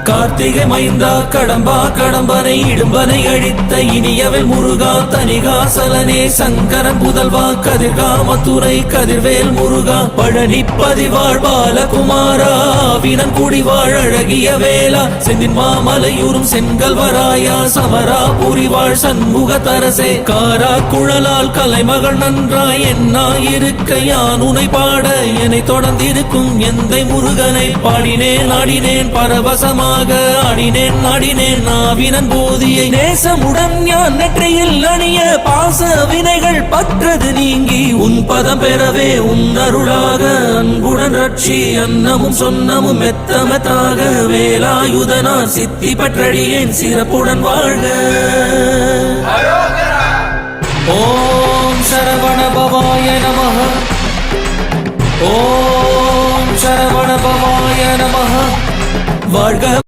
கார்த்திகை மைந்தா கடம்பா கடம்பனை இடும்பனை அழித்த இனியவன் முருகா தனிகாசலனே சங்கரன் புதல்வா கதிர்காமத்துறை கதிர்வேல் முருகா பழனி பதிவாழ் பாலகுமாரா வினன் குடிவாழ் அழகிய வேளா செந்தின் மாமலையூரும் செங்கல்வராயா சமரா புரிவாழ் சண்முக தரசே காரா குழலால் கலைமகள் நன்றாய் என்னாயிருக்க யான் உனை பாட என்னை தொடர்ந்திருக்கும் எந்தை முருகனை பாடினேன் ஆடினேன் பரவசமாக ஆடினேன் நாடினேன் நாவினன் போதியை நேசமுடன் ஞான் நெற்றியில் அணிய பாச வினைகள் பற்றது நீங்கி உன் பதம் பெறவே உன் அருளாக அன்புடன் ரட்சி அன்னமும் சொன்னமும் மெத்தமத்தாக வேலாயுதனார் சித்தி பற்றடியேன் சிறப்புடன் வாழ்க. ஓம் சரவண பவாய நமஹ. ஓம் சரவண பவாய நமஹ. வாழ்க.